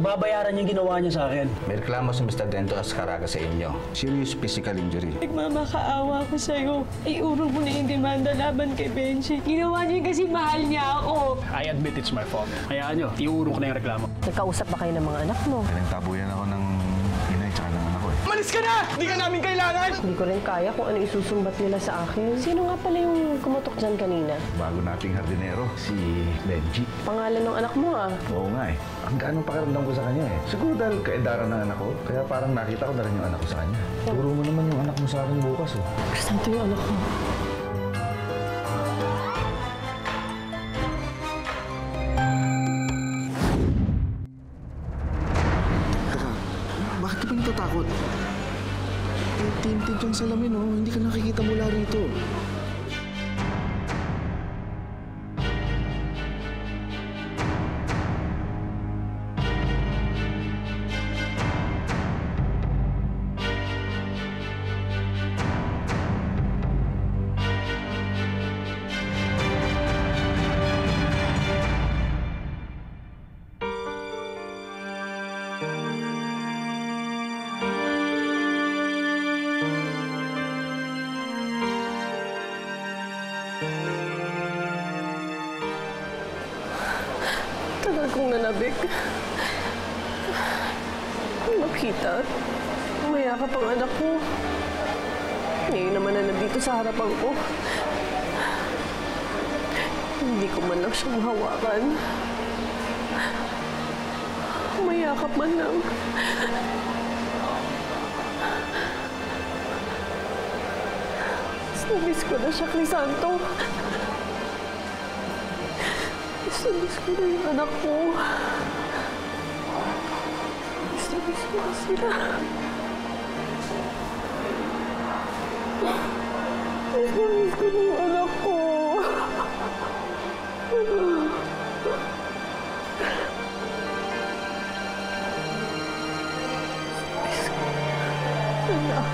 Pagbabayaran niya yung ginawa niya sa akin. May reklamo si Mr. Dento Ascaraga sa inyo. Serious physical injury. Nagmamakaawa ko sa'yo. Iurong mo na yung demanda laban kay Benji. Ginawa niya kasi mahal niya ako. I admit it's my fault. Hayaan niyo, iurong ko na yung reklamo. Nagkausap ba kayo ng mga anak mo? Pinagtabuyan ako ng inay tsaka ng anak ko eh. Malis ka na! Hindi ka namin kailangan! Hindi ko rin kaya kung ano isusumbat nila sa akin. Sino nga pala yung kumutok dyan kanina? Bago nating hardinero, si Benji. Pangalan ng anak mo ah. Oo nga eh. Ang ganong pakiramdam ko sa kanya eh. Siguro dahil kaedaran ng anak ko, kaya parang nakita ko na rin yung anak ko sa kanya. Turo mo naman yung anak mo sa akin bukas oh. Santo yung anak mo. Bakit ka pa natatakot? Eh, tinted yung salamin, oh. Hindi ka nakikita mula rito. Tagal kong nanabik. Makita. Mayakap ang anak ko. Ngayon naman na nandito sa harapan ko. Hindi ko man lang siyang hawakan. Mayakap man lang. Miss ko na siya, Crisanto. Miss ko na yung anak ko. Miss ko na sila. Miss ko na yung anak ko. Miss ko. Anak.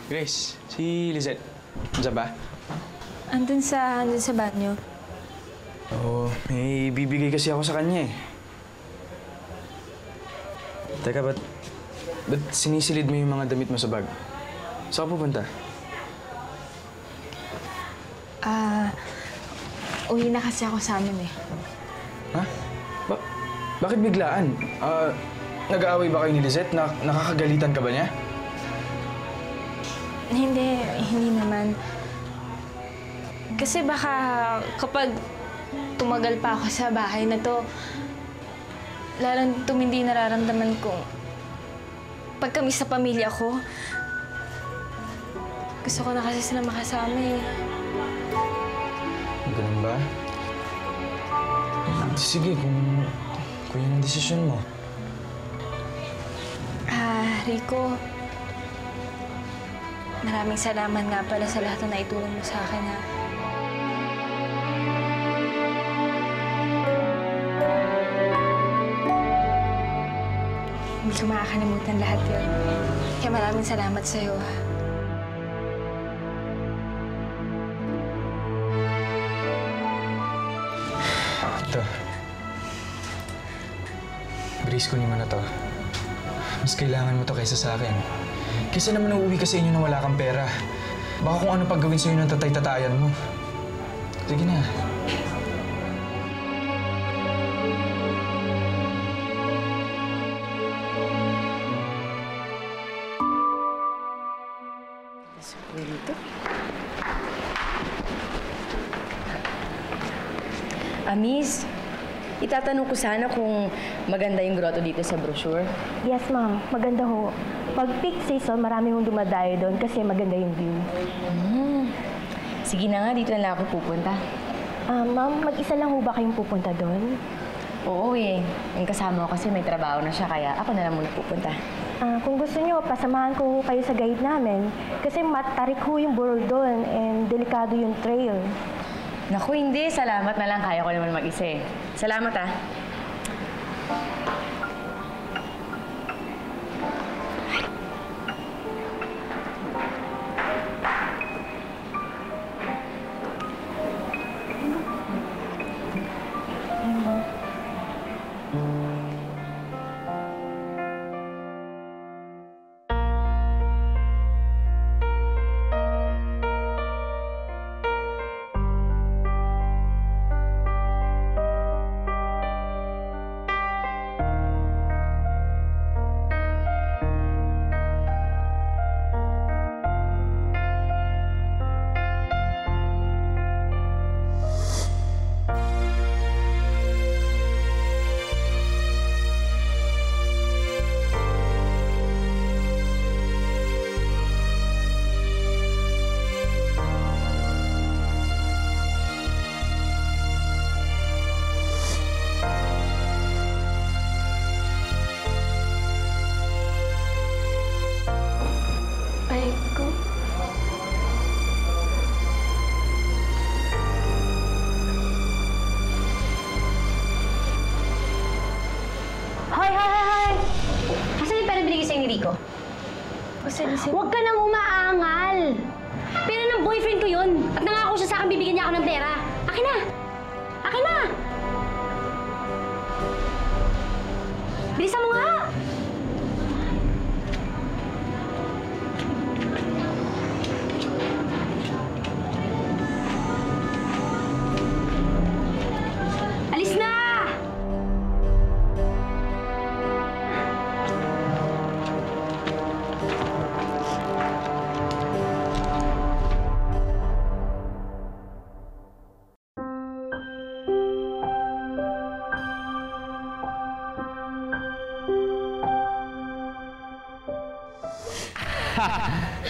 Grace, si Lizette. Andiyan ba? Andun sa banyo. Oo, may bibigay kasi ako sa kanya eh. Teka, ba't sinisilid mo yung mga damit mo sa bag? Saan ka pupunta? Uwi na kasi ako sa amin eh. Ha? Bakit biglaan? Nag-aaway ba kayo ni Lizette? Nakakagalitan ka ba niya? Hindi naman. Kasi baka kapag tumagal pa ako sa bahay na to, lalong tumindi nararamdaman ko pagkami sa pamilya ko. Gusto ko na kasi sila makasama eh. Ganun ba? Sige, kung yun ang desisyon mo. Rico, maraming salamat nga pala sa lahat na naitulong mo sa akin, ha. Hindi ko makakalimutan lahat yun. Kaya maraming salamat sa'yo, ha. Ito. Brace ko naman na to. Mas kailangan mo to kaysa sa akin. Kaysa naman uuwi ka sa inyo na wala kang pera. Baka kung ano pag gawin sa'yo ng tatay-tatayan mo. Sige na. Miss, itatanong ko sana kung maganda yung grotto dito sa brochure. Yes, ma'am. Maganda ho. Pag peak season, marami hong dumadayo doon kasi maganda yung view. Sige na nga, dito na lang ako pupunta. Ma'am, mag-isa lang ho ba kayong pupunta doon? Oo eh. Yung kasama ko kasi may trabaho na siya, kaya ako na lang muna pupunta. Kung gusto nyo, pasamahan ko ho kayo sa guide namin. Kasi matarik ho yung burol doon and delikado yung trail. Naku, hindi. Salamat na lang. Kaya ko naman mag-isa eh. Salamat ah. Pasensya. Huwag ka nang umaangal! Pera ng boyfriend ko yun! At nangako siya sa akin bibigyan niya ako ng pera! Akin na! Akin na! Bilisan mo nga! Alis na!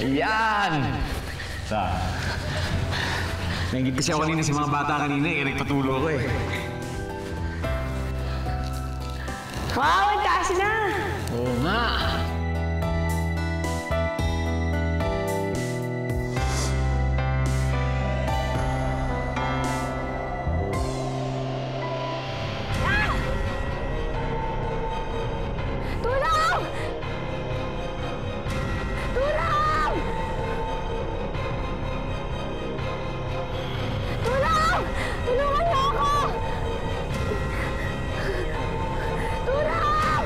Yan! Nainggit kasi ako kanina sa mga bata kanina kaya nagpatulo ko eh. Wow, ang taas na! Oo nga! Tulong! Tulong! Tulong! Tulungan niyo ako! Tulong!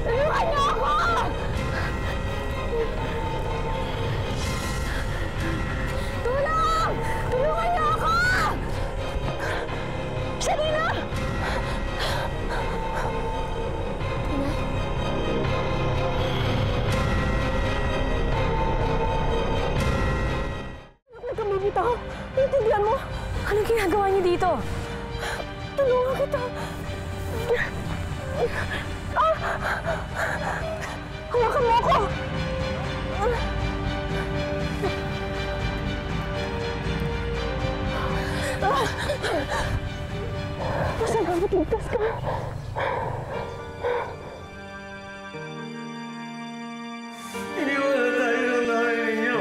Tulungan niyo ako! Tulong! Tulungan niyo ako! Sarina! Kami dito. Intindihan mo? Anong ginagawa niyo dito? Tulungan kita. Hawakan mo ako! Masalamat, ligtas ka. Iniwala tayo ng nanay ninyo.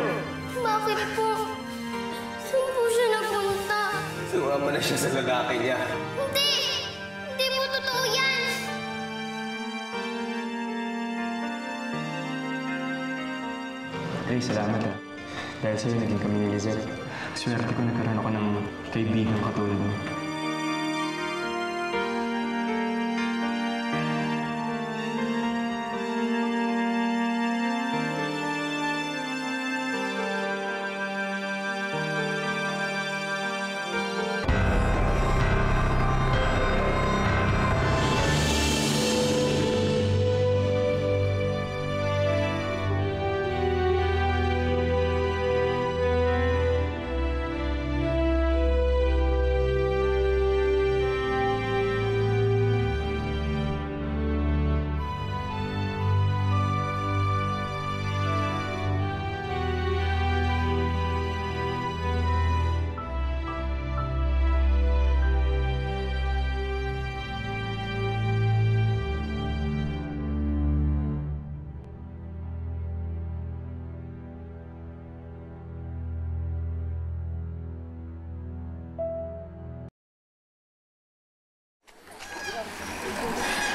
Bakit po? Saan po siya napunta? Sumama na siya sa lalaki niya. Hindi! Hindi po totoo yan! Ay, salamat ah. Dahil sa'yo, naging kami ni Lizette. Swerte ko nagkaroon ako ng kaibigan katulad mo.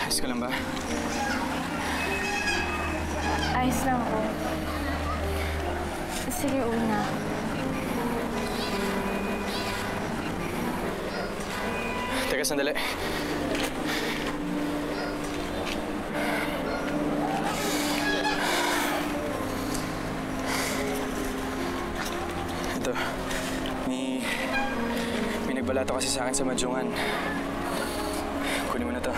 Ayos ka lang ba? Ayos lang ako. Sige, uwi na ako. Teka, sandali. Ito. May nagbalato kasi sa akin sa Madyungan. Kunin mo na to.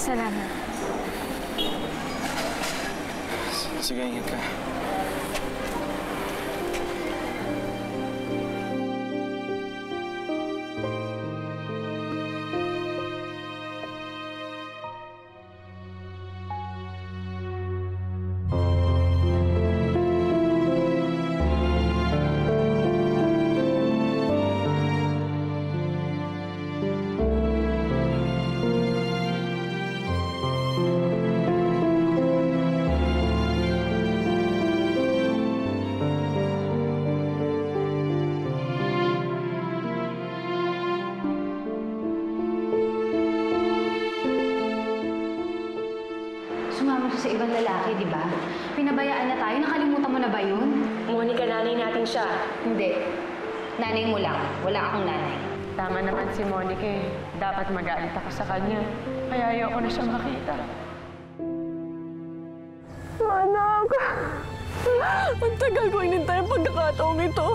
Salamat. Sige, ingat ka. ibang lalaki, di ba? Pinabayaan na tayo. Nakalimutan mo na ba yun? Monica, nanay natin siya. Hindi. Nanay mo lang. Wala akong nanay. Tama naman si Monica eh. Dapat magalit ako sa kanya. Kaya ayoko na siya makita. Anak! Ang tagal ko inintay ang pagkakataong ito.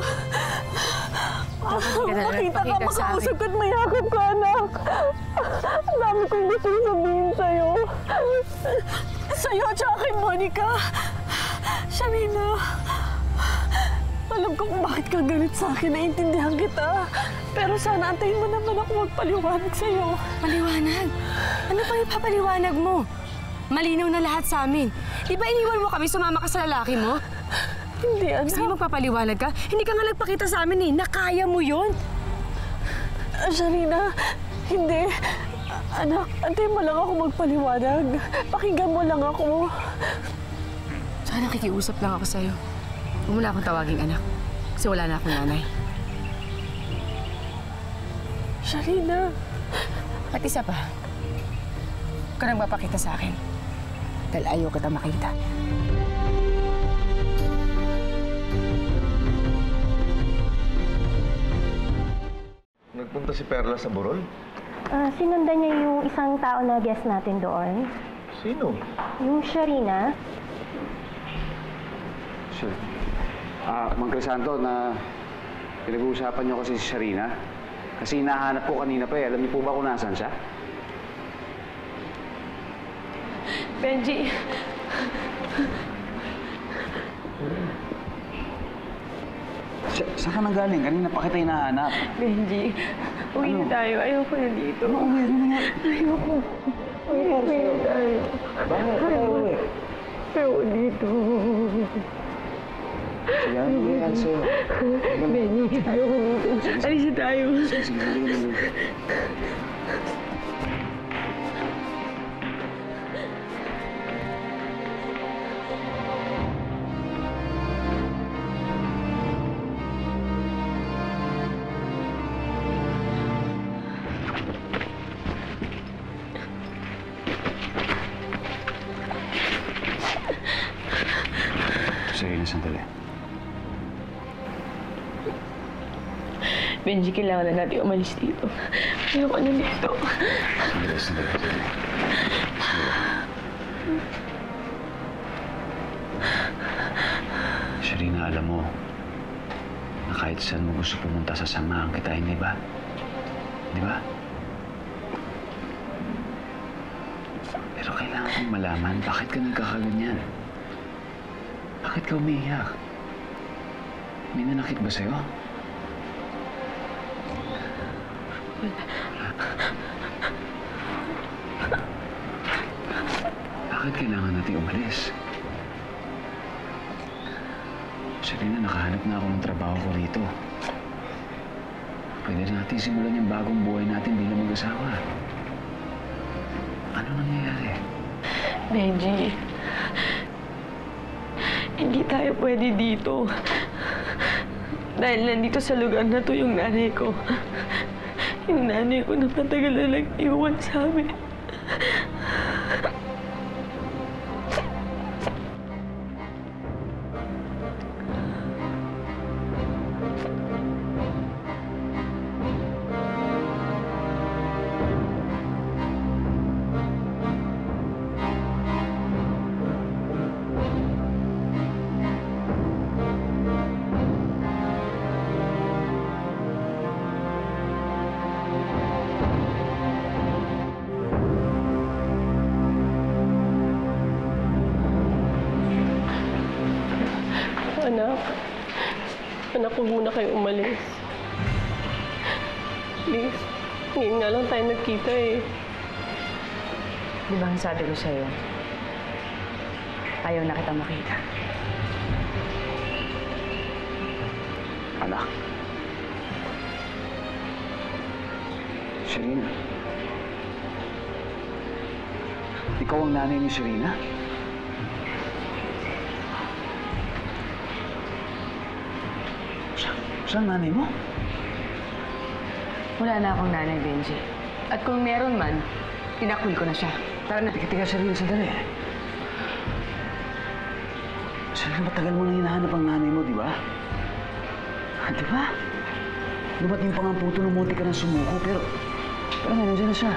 Makita ka, makausap ka at mayakap ka, anak. Ang dami kong gustong sabihin sa'yo. Sa'yo at saka kay Monica. Sharina, alam ko kung bakit ka galit sa akin. Naiintindihan kita. Pero sana antayin mo naman ako magpaliwanag sa'yo. Paliwanag? Ano pa ipapaliwanag mo? Malinaw na lahat sa amin. Di ba iniwan mo kami, sumama ka sa lalaki mo? Hindi, anak. Sige, magpapaliwanag ka? Hindi ka nga nagpakita sa amin eh. Nakaya mo yun. Sharina, hindi. Anak, antayin mo lang ako magpaliwanag. Pakinggan mo lang ako. Sana nakikiusap lang ako sa'yo. Huwag mo na akong tawaging anak. Kasi wala na akong nanay. Sharina. At isa pa, huwag ka nang mapakita sa akin. Dahil ayaw kita makita. Nagpunta si Perla sa Burol? Sinundan niya yung isang tao na guest natin doon. Sino? Yung Sharina. Sure. Mang Crisanto, na pinag-uusapan niyo kasi si Sharina. Kasi hinahanap ko kanina pa eh. Alam niyo po ba kung nasaan siya? Benji. Saan ka nang galing? Kanina pa kita hinahanap. Benji, uwi na tayo. Ayoko na dito. Ayoko. Uwi na tayo. Bakit? Uwi. Ayoko dito. Sige, ano yan sa'yo? Benji, ayoko dito. Alis na tayo. Sige. Sige, sandali. Benji, kailangan na natin umalis dito. Ayoko na dito. Sandali. Sharina, alam mo, na kahit saan mo gusto pumunta, sasamahan kita, hindi ba? Di ba? Pero kailangan kong malaman, bakit ka nagkakaganyan? Bakit ka umiiyak? May nanakit ba sa'yo? Bakit kailangan natin umalis? Sharina, nakahanap na ako ng trabaho ko rito. Pwede na natin simulan yung bagong buhay natin bilang mag-asawa. Ano nangyayari? Benji, hindi tayo pwede dito. Dahil nandito sa lugar na to yung nanay ko. Yung nanay ko na matagal na nag-iwan sa amin. Anak, huwag muna kayo umalis. Please, ngayon nga lang tayo nagkita eh. Di ba ang sabi ko sa'yo? Ayaw na kita makita. Anak. Sharina. Ikaw ang nanay ni Sharina? Saan nanay mo? Wala na akong nanay, Benji. At kung meron man, tinakwil ko na siya. Tara na, tiga Sharina, sandali. Dahil matagal mo na hinahanap ang nanay mo, di ba? Di ba? Dumating pa nga ang puto ng munti ka ng sumuko, pero ngayon, nandiyan na siya.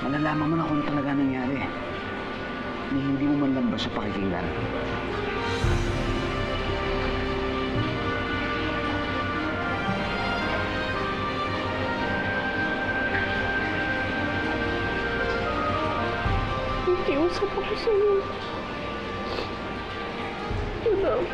Malalaman mo na kung ano talaga nangyari. Hindi mo man lang ba siya pakikinggan? Nakiusap ako sa'yo. Anak.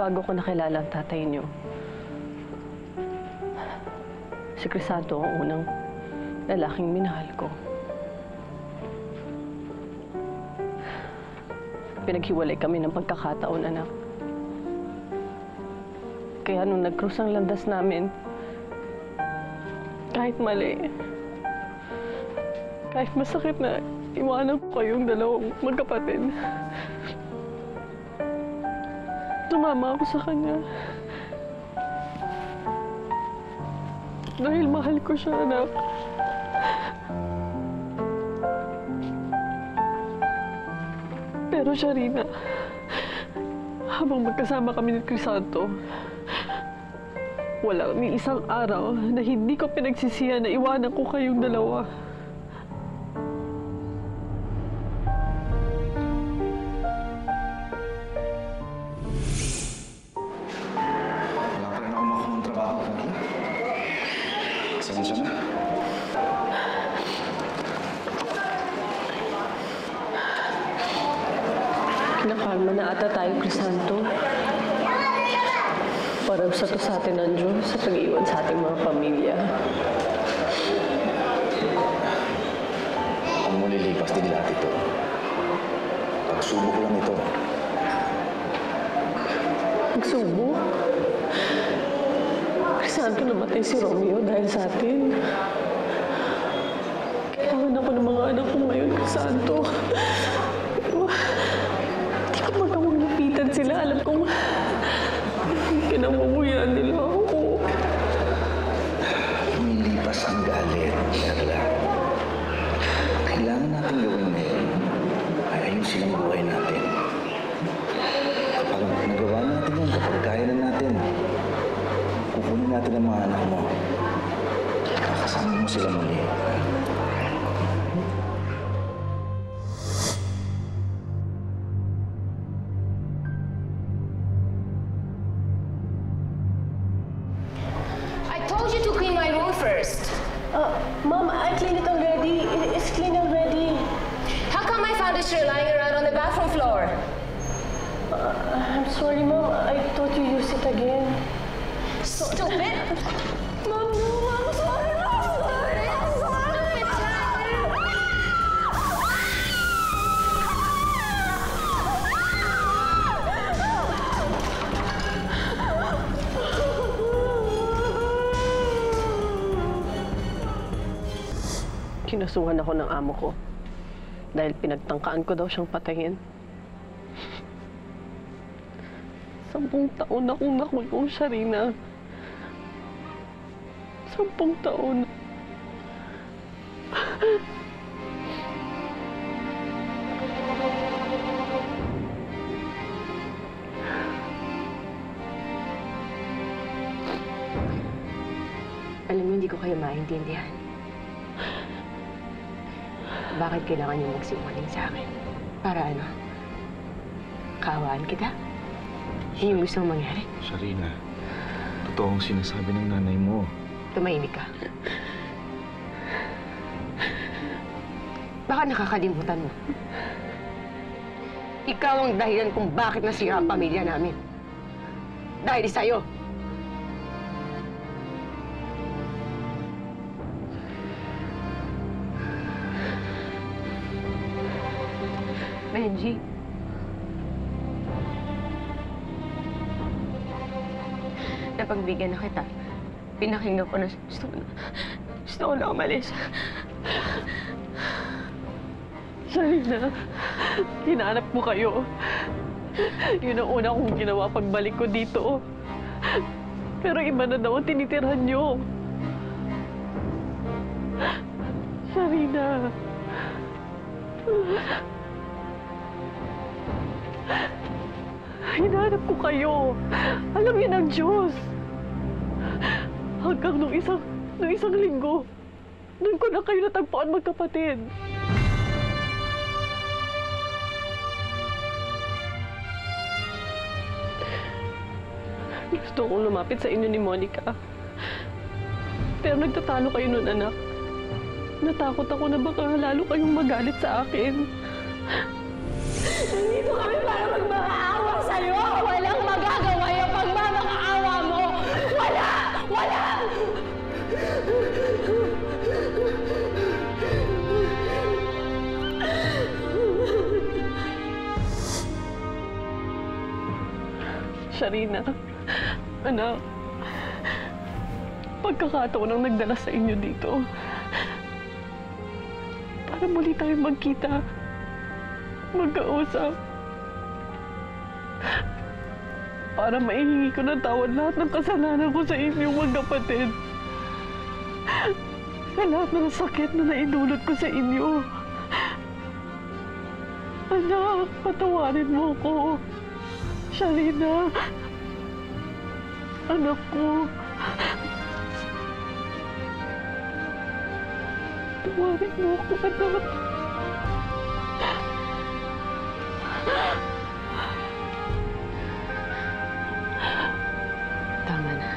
Bago ko nakilala ang tatay niyo, si Crisanto ang unang lalaking minahal ko. Pinaghiwalay kami ng pagkakataon, anak. Kaya nung nag-cross ang landas namin, kahit mali, kahit masakit na iwanan ko kayong dalawang magkapatid, tumama ako sa kanya. Dahil mahal ko siya, anak. Pero Sharina, habang magkasama kami ni Crisanto, wala ni isang araw na hindi ko pinagsisihan na iwanan ko kayong dalawa. Wala pa rin ako makuha ng trabaho, Carla. Pasensya na. Kinakarma na ata tayo, Crisanto. Parang sa to sa atin ng Diyos sa pag-iwan sa ating mga pamilya. Ang mulilipas din lahat ito. Pagsubok lang ito. Pagsubok? Crisanto, namatay si Romeo dahil sa atin. Kailangan ako ng mga anak ko ngayon, Crisanto. Hindi ko magawang lapitan sila. Alam kong kinamumuyan nila ako. Lumilipas ang galit, Carla. Kailangan natin gawin ngayon ay ayusin ang buhay natin. Kapag nagawa natin yan, kapag kaya na natin, kukunin natin ang mga anak mo. Kakasama mo sila muli. Mom, I cleaned it already. It's clean already. How come I found a shirt lying around on the bathroom floor? I'm sorry, Mom. I thought you used it again. Stupid! Mom, no. I'm sorry. I'm sorry. I'm sorry. Kinasuhan ako ng amo ko dahil pinagtangkaan ko daw siyang patayin. 10 taon akong nakulong, Sharina. 10 taon. Alam mo, hindi ko kayo maintindihan. Bakit kailangan niyo magsinungaling sa akin? Para ano? Kaawaan kita? Yun yung gusto mong mangyari? Sharina, totoo ang sinasabi ng nanay mo. Tumahimik ka. Baka nakakalimutan mo. Ikaw ang dahilan kung bakit nasira ang pamilya namin. Dahil sa'yo. Benji. Napagbigyan na kita. Pinakinggan ko na gusto ko na umalis. Sharina, hinahanap mo kayo. Yun ang una kong ginawa pagbalik ko dito. Pero iba na daw ang tinitirhan niyo. Sharina. Hinahanap ko kayo. Alam niyo ng Diyos. Hanggang nung isang linggo, doon ko na kayo natagpuan magkapatid. Gusto kong lumapit sa inyo ni Monica. Pero nagtatalo kayo nun, anak. Natakot ako na baka lalo kayong magalit sa akin. Nandito kami para magmakaawa sa'yo! Walang magagawa yung pagmamakaawa mo! Wala! Wala! Sharina, anak, pagkakataon ang nagdala sa inyo dito para muli tayo magkita, magkausap, para maihingi ko ng tawad lahat ng kasalanan ko sa inyong magkapatid, sa lahat ng sakit na naidulot ko sa inyo. Anak, patawarin mo ko. Sharina, anak ko. Tawarin mo ako, anak. Tama na.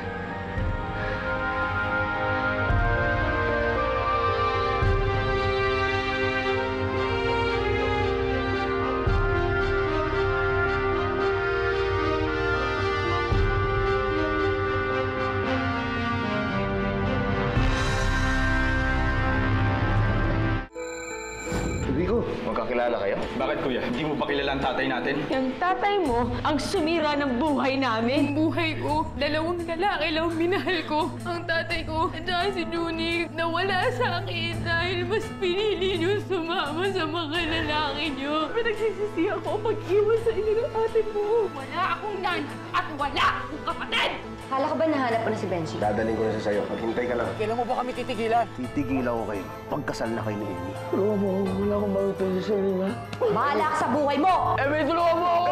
Rico, Magkakilala kayo? Bakit kuya? Hindi mo ba kilala ang tatay natin? Yung tatay mo ang sumira ng buhay namin. Buhay ko, dalawang lalaki lang minahal ko. Ang tatay ko, at saka si Junie, nawala sa akin dahil mas pinili niyo sumama sa mga lalaki niyo. Pinagsisisi ako pag-iwan sa inyo ng ate mo. Wala akong nan at wala akong kapatid! Kala ko ba nahanap mo na si Benji? dadaling ko na siya sa'yo. Maghintay ka lang. Kailan mo ba kami titigilan? Titigilan ko kayo. Pagkasal na kayo ni Amy. Tulungan mo ako. Wala akong makita sa sarili na. Bahala ka sa buhay mo! May tulungan mo ako!